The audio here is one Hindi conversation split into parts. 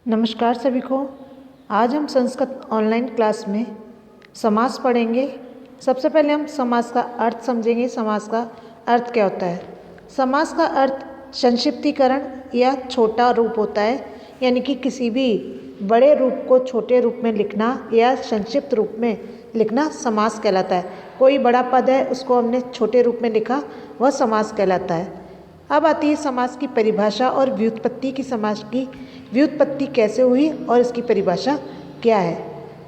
नमस्कार सभी को। आज हम संस्कृत ऑनलाइन क्लास में समास पढ़ेंगे। सबसे पहले हम समास का अर्थ समझेंगे। समास का अर्थ क्या होता है? समास का अर्थ संक्षिप्तीकरण या छोटा रूप होता है, यानी कि किसी भी बड़े रूप को छोटे रूप में लिखना या संक्षिप्त रूप में लिखना समास कहलाता है। कोई बड़ा पद है, उसको हमने छोटे रूप में लिखा, वह समास कहलाता है। अब आती है समास की परिभाषा और व्युत्पत्ति की। समास की व्युत्पत्ति कैसे हुई और इसकी परिभाषा क्या है?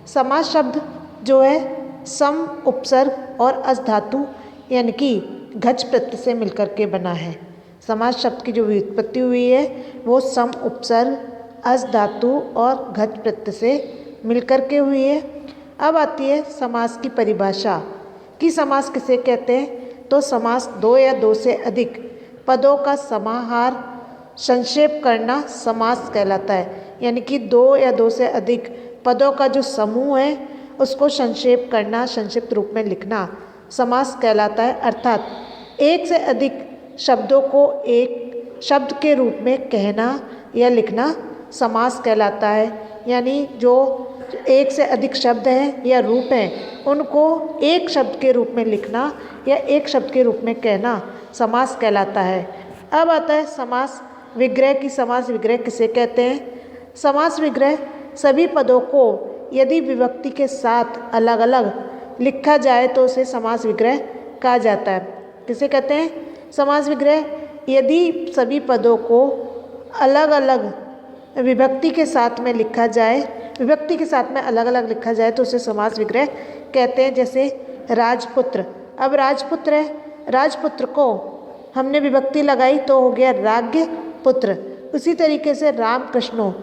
समास शब्द जो है सम, उपसर्ग और अस धातु यानी कि घच प्रत्यय से मिलकर के बना है। समास शब्द की जो व्युत्पत्ति हुई है वो सम, उपसर्ग, अस धातु और घच प्रत्यय से मिलकर के हुई है। अब आती है समास की परिभाषा कि समास किसे कहते हैं। तो समास दो या दो से अधिक पदों का समाहार संक्षेप करना समास कहलाता है, यानी कि दो या दो से अधिक पदों का जो समूह है उसको संक्षेप करना, संक्षिप्त रूप में लिखना समास कहलाता है। अर्थात एक से अधिक शब्दों को एक शब्द के रूप में कहना या लिखना समास कहलाता है। यानी जो एक से अधिक शब्द हैं या रूप हैं उनको एक शब्द के रूप में लिखना या एक शब्द के रूप में कहना समास कहलाता है। अब आता है समास विग्रह की। समास विग्रह किसे कहते हैं? समास विग्रह सभी पदों को यदि विभक्ति के साथ अलग अलग लिखा जाए तो उसे समास विग्रह कहा जाता है। किसे कहते हैं? समास विग्रह यदि सभी पदों को अलग अलग विभक्ति के साथ में लिखा जाए, विभक्ति के साथ में अलग अलग लिखा जाए तो उसे समास विग्रह कहते हैं। जैसे राजपुत्र। अब राजपुत्र है, राजपुत्र को हमने विभक्ति लगाई तो हो गया राज्ञ पुत्र। उसी तरीके से रामकृष्णो,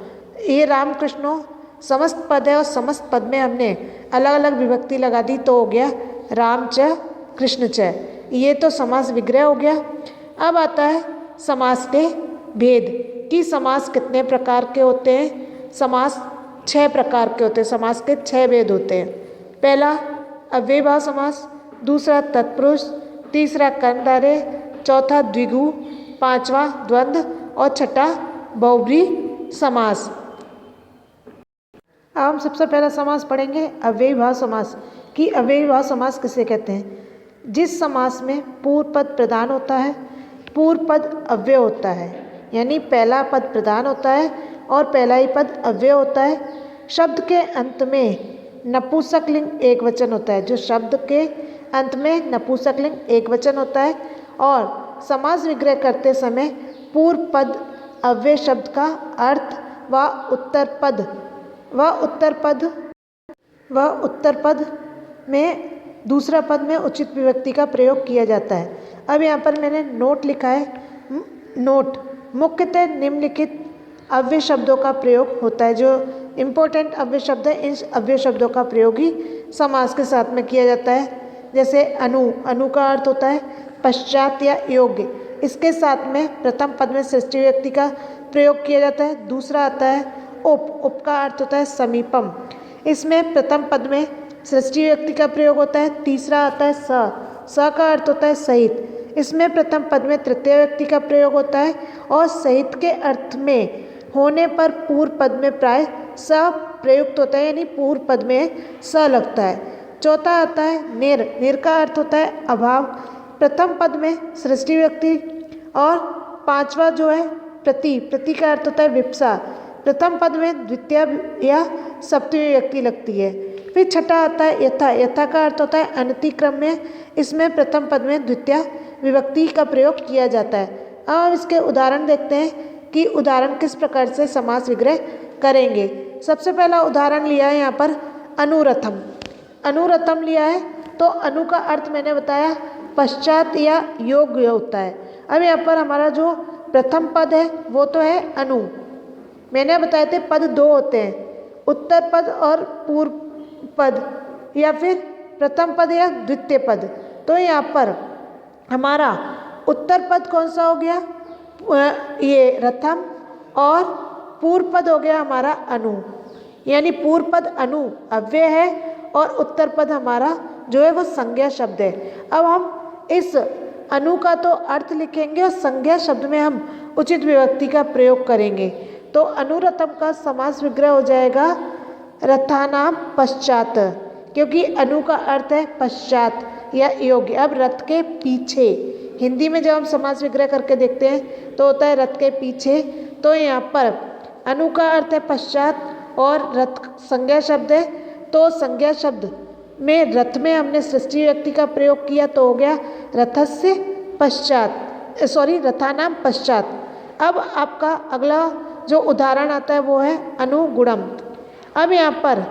ये रामकृष्णो समस्त पद है और समस्त पद में हमने अलग अलग विभक्ति लगा दी तो हो गया राम च कृष्ण च। ये तो समास विग्रह हो गया। अब आता है समास के भेद कि समास कितने प्रकार के होते हैं। समास 6 प्रकार के होते हैं। समास के 6 भेद होते हैं। पहला अव्ययीभाव समास, दूसरा तत्पुरुष, तीसरा कर्मधारय, चौथा द्विगु, पांचवा द्वंद्व और छठा बहुब्रीहि समास। अब हम सबसे पहला समास पढ़ेंगे अव्ययीभाव समास कि अव्ययीभाव समास किसे कहते हैं। जिस समास में पूर्व पद प्रधान होता है, पूर्व पद अव्यय होता है, यानी पहला पद प्रधान होता है और पहला ही पद अव्यय होता है। शब्द के अंत में नपुंसकलिंग एक वचन होता है। जो शब्द के अंत में नपुंसकलिंग एक वचन होता है और समास विग्रह करते समय पूर्व पद अव्यय शब्द का अर्थ व उत्तर पद में दूसरा पद में उचित विभक्ति का प्रयोग किया जाता है। अब यहाँ पर मैंने नोट लिखा है। नोट मुख्यतः निम्नलिखित अव्यय शब्दों का प्रयोग होता है। जो इम्पोर्टेंट अव्यय शब्द है इन अव्यय शब्दों का प्रयोग ही समास के साथ में किया जाता है। जैसे अनु, अनु का अर्थ होता है पश्चात या योग्य। इसके साथ में प्रथम पद में षष्ठी विभक्ति का प्रयोग किया जाता है। दूसरा आता है उप, उप का अर्थ होता है समीपम। इसमें प्रथम पद में षष्ठी विभक्ति का प्रयोग होता है। तीसरा आता है स का अर्थ होता है सहित। इसमें प्रथम पद में तृतीय व्यक्ति का प्रयोग होता है और सहित के अर्थ में होने पर पूर्व पद में प्राय स प्रयुक्त होता है, यानी पूर्व पद में स लगता है। चौथा आता है निर, निर का अर्थ होता है अभाव। प्रथम पद में षष्ठी विभक्ति और पांचवा जो है प्रति, प्रति का अर्थ होता है विप्सा। प्रथम पद में द्वितीय या सप्तमी विभक्ति लगती है। फिर छठा आता है यथा, यथा का अर्थ होता है अनतिक्रम में। इसमें प्रथम पद में द्वितीय विभक्ति का प्रयोग किया जाता है। अब इसके उदाहरण देखते हैं कि उदाहरण किस प्रकार से समास विग्रह करेंगे। सबसे पहला उदाहरण लिया है यहाँ पर अनुरथम। अनुरथम लिया है तो अनु का अर्थ मैंने बताया पश्चात या योग्य होता है। अब यहाँ पर हमारा जो प्रथम पद है वो तो है अनु। मैंने बताए थे पद 2 होते हैं, उत्तर पद और पूर्व पद या फिर प्रथम पद या द्वितीय पद। तो यहाँ पर हमारा उत्तर पद कौन सा हो गया? ये रथम। और पूर्व पद हो गया हमारा अनु, यानी पूर्व पद अनु अव्यय है और उत्तर पद हमारा जो है वो संज्ञा शब्द है। अब हम इस अनु का तो अर्थ लिखेंगे और संज्ञा शब्द में हम उचित विभक्ति का प्रयोग करेंगे। तो अनुरथम का समास विग्रह हो जाएगा रथानाम पश्चात, क्योंकि अनु का अर्थ है पश्चात या योग्य। अब रथ के पीछे, हिंदी में जब हम समास विग्रह करके देखते हैं तो होता है रथ के पीछे। तो यहाँ पर अनु का अर्थ है पश्चात और रथ संज्ञा शब्द है, तो संज्ञा शब्द में रथ में हमने षष्ठी व्यक्ति का प्रयोग किया तो हो गया रथस्य पश्चात, रथानाम पश्चात। अब आपका अगला जो उदाहरण आता है वो है अनुगुणम। अब यहाँ पर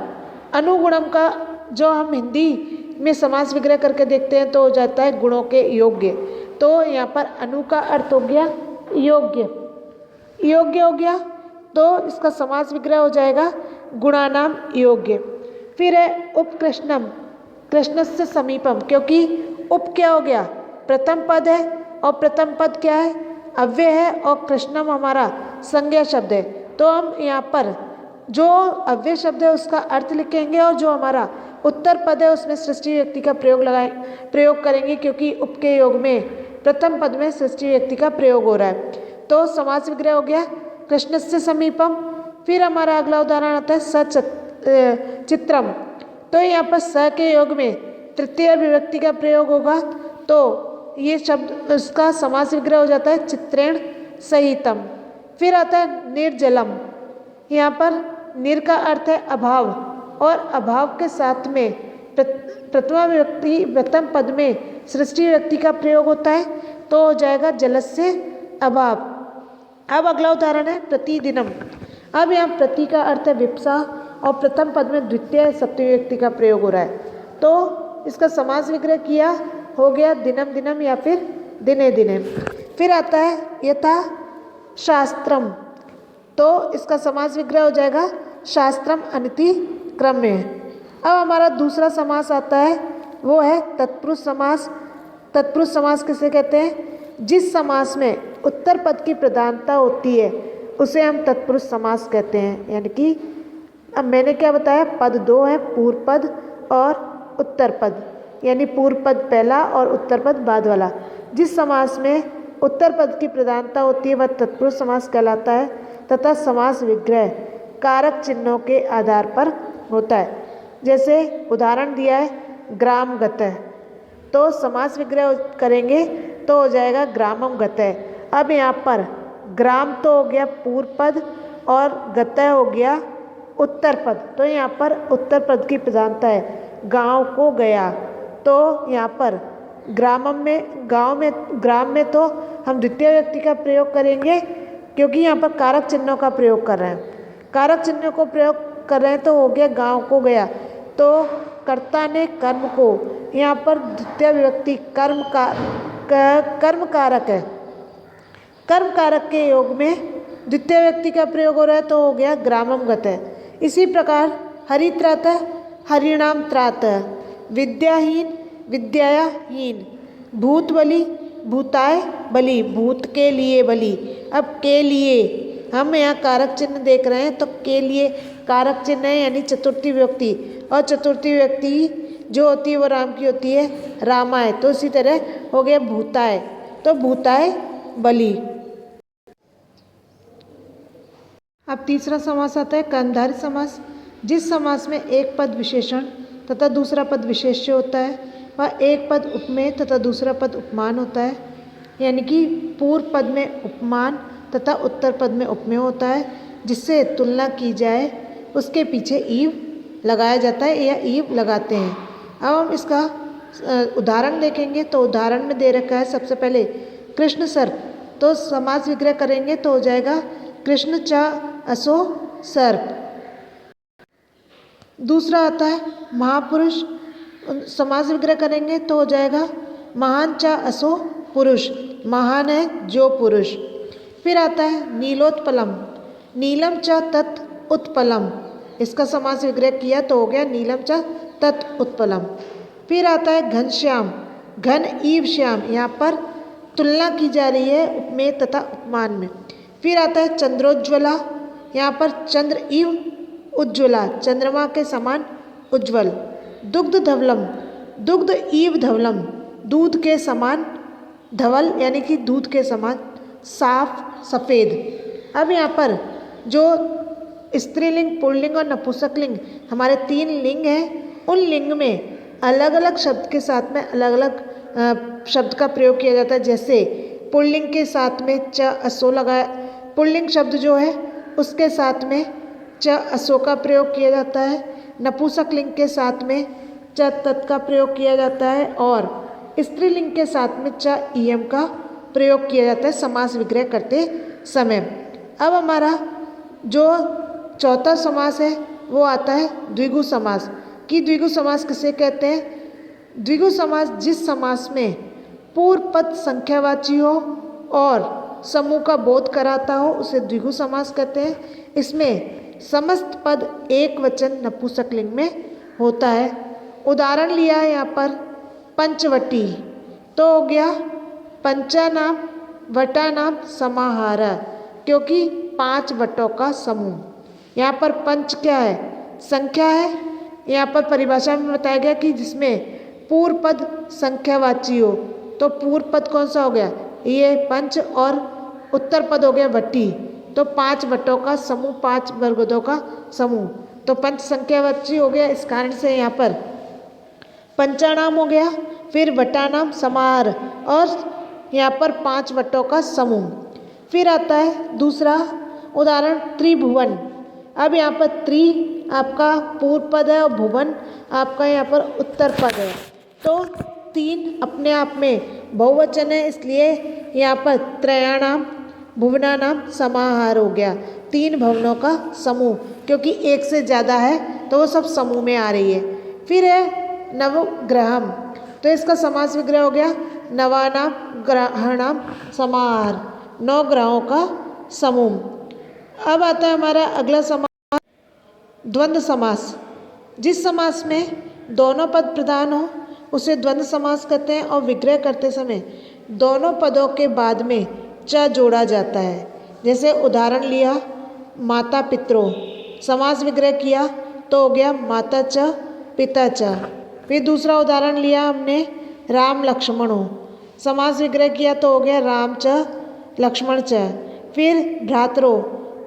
अनुगुणम का जो हम हिंदी में समास विग्रह करके देखते हैं तो हो जाता है गुणों के योग्य। तो यहाँ पर अनु का अर्थ हो गया योग्य, योग्य हो गया, तो इसका समास विग्रह हो जाएगा गुणानाम योग्य। फिर है उपकृष्णम, कृष्णस्य समीपम, क्योंकि उप क्या हो गया प्रथम पद है और प्रथम पद क्या है अव्यय है और कृष्णम हमारा संज्ञा शब्द है। तो हम यहाँ पर जो अव्यय शब्द है उसका अर्थ लिखेंगे और जो हमारा उत्तर पद है उसमें षष्ठी व्यक्ति का प्रयोग करेंगे, क्योंकि उप के योग में प्रथम पद में षष्ठी व्यक्ति का प्रयोग हो रहा है। तो समास विग्रह हो गया कृष्णस्य समीपम। फिर हमारा अगला उदाहरण आता है चित्रम। तो यहाँ पर स के योग में तृतीय विभक्ति का प्रयोग होगा, तो ये शब्द उसका समास विग्रह हो जाता है चित्रेण सहितम। फिर आता है निर्जलम। यहाँ पर निर का अर्थ है अभाव और अभाव के साथ में प्रथमा विभक्ति प्रथम पद में सृष्टि विभक्ति का प्रयोग होता है, तो हो जाएगा जलस्य अभाव। अब अगला उदाहरण है प्रतिदिनम। अब यहाँ प्रति का अर्थ है विप्सा और प्रथम पद में द्वितीय सप्तमी विभक्ति का प्रयोग हो रहा है, तो इसका समास विग्रह किया हो गया दिनम दिनम या फिर दिने दिने। फिर आता है यथा शास्त्रम, तो इसका समास विग्रह हो जाएगा शास्त्रम अनिति क्रम में। अब हमारा दूसरा समास आता है वो है तत्पुरुष समास। तत्पुरुष समास किसे कहते हैं? जिस समास में उत्तर पद की प्रधानता होती है उसे हम तत्पुरुष समास कहते हैं। यानी कि अब मैंने क्या बताया, पद दो है, पूर्व पद और उत्तर पद, यानी पूर्व पद पहला और उत्तर पद बाद वाला। जिस समास में उत्तर पद की प्रधानता होती है वह तत्पुरुष समास कहलाता है तथा समास विग्रह कारक चिन्हों के आधार पर होता है। जैसे उदाहरण दिया है ग्राम गतः, तो समास विग्रह करेंगे तो हो जाएगा ग्रामम गतः। अब यहाँ पर ग्राम तो हो गया पूर्व पद और गतः हो गया उत्तर पद, तो यहाँ पर उत्तर पद की प्रधानता है गांव को गया, तो यहाँ पर ग्रामम में ग्राम में तो हम द्वितीय व्यक्ति का प्रयोग करेंगे क्योंकि यहाँ पर कारक चिन्हों का प्रयोग कर रहे हैं। कारक चिन्हों को प्रयोग कर रहे हैं तो हो गया गांव को गया, तो कर्ता ने कर्म को, यहाँ पर द्वितीय विभक्ति कर्म कारक है, कर्म कारक के योग में द्वितीय व्यक्ति का प्रयोग हो रहा है तो हो गया ग्रामम गतः। इसी प्रकार हरित्रातः हरिणाम त्रातः, विद्याहीन विद्याया हीन, भूत बलि भूताय बलि, भूत के लिए बलि। अब के लिए हम यहाँ कारक चिन्ह देख रहे हैं, तो के लिए कारक चिन्ह है यानी चतुर्थी विभक्ति, और चतुर्थी विभक्ति जो होती है वो राम की होती है रामाय, तो इसी तरह हो गया भूताय, तो भूताय बलि। अब तीसरा समास आता है कर्मधारय समास। जिस समास में एक पद विशेषण तथा दूसरा पद विशेष्य होता है वह एक पद उपमेय तथा दूसरा पद उपमान होता है। यानी कि पूर्व पद में उपमान तथा उत्तर पद में उपमेय होता है, जिससे तुलना की जाए उसके पीछे ईव लगाया जाता है या ईव लगाते हैं। अब हम इसका उदाहरण देखेंगे, तो उदाहरण में दे रखा है सबसे पहले कृष्ण सर्प, तो समास विग्रह करेंगे तो हो जाएगा कृष्ण चा असो सर्प। दूसरा आता है महापुरुष, समास विग्रह करेंगे तो हो जाएगा महान चा असो पुरुष, महान है जो पुरुष। फिर आता है नीलोत्पलम, नीलम चा तत् उत्पलम, इसका समास विग्रह किया तो हो गया नीलम चा तत् उत्पलम। फिर आता है घनश्याम, घन ईव श्याम, यहाँ पर तुलना की जा रही है उपमेय तथा उपमान में। फिर आता है चंद्रोज्ज्वला, यहाँ पर चंद्र ईव उज्ज्वला, चंद्रमा के समान उज्ज्वल। दुग्ध धवलम, दुग्ध ईव धवलम, दूध के समान धवल यानी कि दूध के समान साफ सफ़ेद। अब यहाँ पर जो स्त्रीलिंग, पुल्लिंग और नपुंसकलिंग हमारे 3 लिंग हैं, उन लिंग में अलग अलग शब्द के साथ में अलग अलग शब्द का प्रयोग किया जाता है। जैसे पुल्लिंग के साथ में च असो लगाया, पुल्लिंग शब्द जो है उसके साथ में च असो का प्रयोग किया जाता है, नपुंसकलिंग के साथ में च तत् का प्रयोग किया जाता है और स्त्रीलिंग के साथ में च ईयम का प्रयोग किया जाता है समास विग्रह करते समय। अब हमारा जो चौथा समास है वो आता है द्विगु समास। कि द्विगु समास किसे कहते हैं? द्विगु समास जिस समास में पूर्व पद संख्यावाची हो और समूह का बोध कराता हो उसे द्विगु समास कहते हैं। इसमें समस्त पद एक वचन नपुंसकलिंग में होता है। उदाहरण लिया है यहाँ पर पंचवटी, तो हो गया पंचानाम वटानाम समाहार, क्योंकि 5 वटों का समूह। यहाँ पर पंच क्या है? संख्या है। यहाँ पर परिभाषा में बताया गया कि जिसमें पूर्व पद संख्यावाची हो, तो पूर्व पद कौन सा हो गया? ये पंच, और उत्तर पद हो गया वटी, तो 5 वटों का समूह, 5 वर्गों का समूह, तो पंच संख्यावाची हो गया। इस कारण से यहाँ पर पंचानाम हो गया, फिर वटानाम समाहार और यहाँ पर 5 वटों का समूह। फिर आता है दूसरा उदाहरण त्रिभुवन। अब यहाँ पर त्रि आपका पूर्व पद है और भुवन आपका यहाँ पर उत्तर पद है, तो 3 अपने आप में बहुवचन है, इसलिए यहाँ पर त्रयाणाम भुवनानाम समाहार हो गया, 3 भवनों का समूह, क्योंकि एक से ज़्यादा है तो वो सब समूह में आ रही है। फिर है नवग्रहम, तो इसका समास विग्रह हो गया नवानाम ग्रहाणाम समाहार, 9 ग्रहों का समूह। अब आता है हमारा अगला समास द्वंद्व समास। जिस समास में दोनों पद प्रधान हो उसे द्वंद्व समास कहते हैं और विग्रह करते समय दोनों पदों के बाद में च जोड़ा जाता है। जैसे उदाहरण लिया माता पितरों, समास विग्रह किया तो हो गया माता च पिता च। फिर दूसरा उदाहरण लिया हमने राम लक्ष्मणों, समास विग्रह किया तो हो गया राम च लक्ष्मण च। फिर भ्रातरों,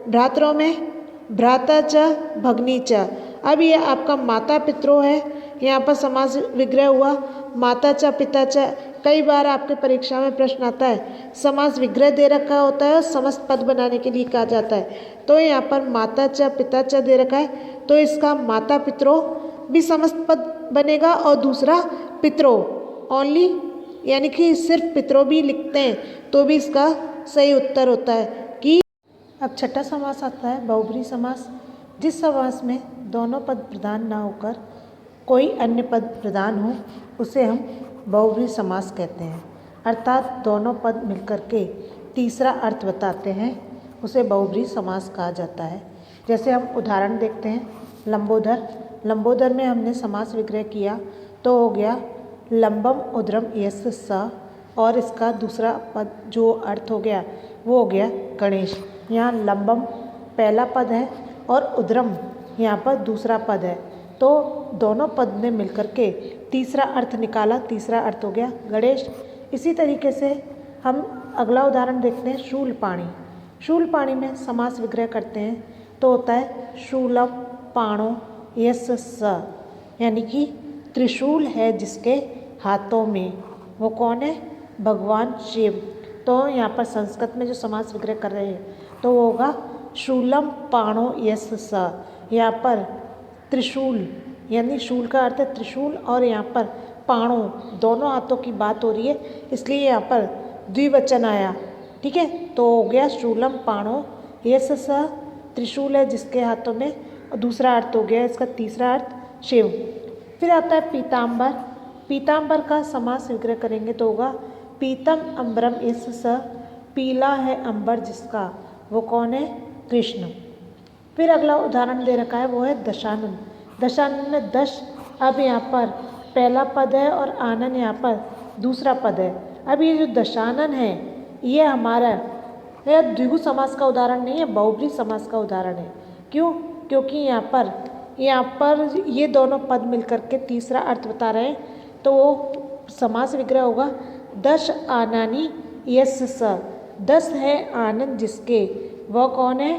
भ्रातरों में भ्राता च भगनी च। अब ये आपका माता पितरों है, यहाँ पर समास विग्रह हुआ माता च पिता च। कई बार आपके परीक्षा में प्रश्न आता है, समास विग्रह दे रखा होता है और समस्त पद बनाने के लिए कहा जाता है, तो यहाँ पर माता च पिता च दे रखा है, तो इसका माता पितरों भी समस्त पद बनेगा और दूसरा पितरों ओनली, यानी कि सिर्फ पितरों भी लिखते हैं तो भी इसका सही उत्तर होता है। कि अब छठा समास आता है बहुब्री समास। जिस समास में दोनों पद प्रधान ना होकर कोई अन्य पद प्रधान हो उसे हम बहुब्री समास कहते हैं, अर्थात दोनों पद मिलकर के तीसरा अर्थ बताते हैं, उसे बहुब्री समास कहा जाता है। जैसे हम उदाहरण देखते हैं लंबोदर। लंबोदर में हमने समास विग्रह किया तो हो गया लंबम उद्रम यस स, और इसका दूसरा पद जो अर्थ हो गया वो हो गया गणेश। यहाँ लंबम पहला पद है और उद्रम यहाँ पर दूसरा पद है, तो दोनों पद ने मिलकर के तीसरा अर्थ निकाला, तीसरा अर्थ हो गया गणेश। इसी तरीके से हम अगला उदाहरण देखते हैं शूलपाणी। शूलपाणी में समास विग्रह करते हैं तो होता है शूलम पाणो यस स, यानी कि त्रिशूल है जिसके हाथों में, वो कौन है? भगवान शिव। तो यहाँ पर संस्कृत में जो समास विग्रह कर रहे हैं तो वो होगा शूलम पाणो यस स। यहाँ पर त्रिशूल यानी शूल का अर्थ है त्रिशूल और यहाँ पर पाणो दोनों हाथों की बात हो रही है, इसलिए यहाँ पर द्विवचन आया। ठीक है, तो हो गया शूलम पाणो यस स, त्रिशूल है जिसके हाथों में, और दूसरा अर्थ हो गया इसका तीसरा अर्थ शिव। फिर आता है पीताम्बर। पीताम्बर का समास विग्रह करेंगे तो होगा पीतम अम्बरम यस स, पीला है अंबर जिसका, वो कौन है? कृष्ण। फिर अगला उदाहरण दे रखा है वो है दशानन। दशानन में दश अब यहाँ पर पहला पद है और आनन यहाँ पर दूसरा पद है। अब ये जो दशानन है ये हमारा यह द्विगु समास का उदाहरण नहीं है, बहुब्री समास का उदाहरण है। क्यों? क्योंकि यहाँ पर ये दोनों पद मिलकर के तीसरा अर्थ बता रहे हैं, तो वो समास विग्रह होगा दश आनानी यस स। 10 है आनंद जिसके, वह कौन है?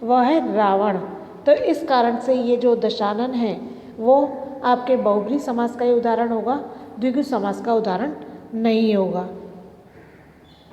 वह है रावण। तो इस कारण से ये जो दशानन है वो आपके बहुब्रीहि समास का ही उदाहरण होगा, द्विगु समास का उदाहरण नहीं होगा।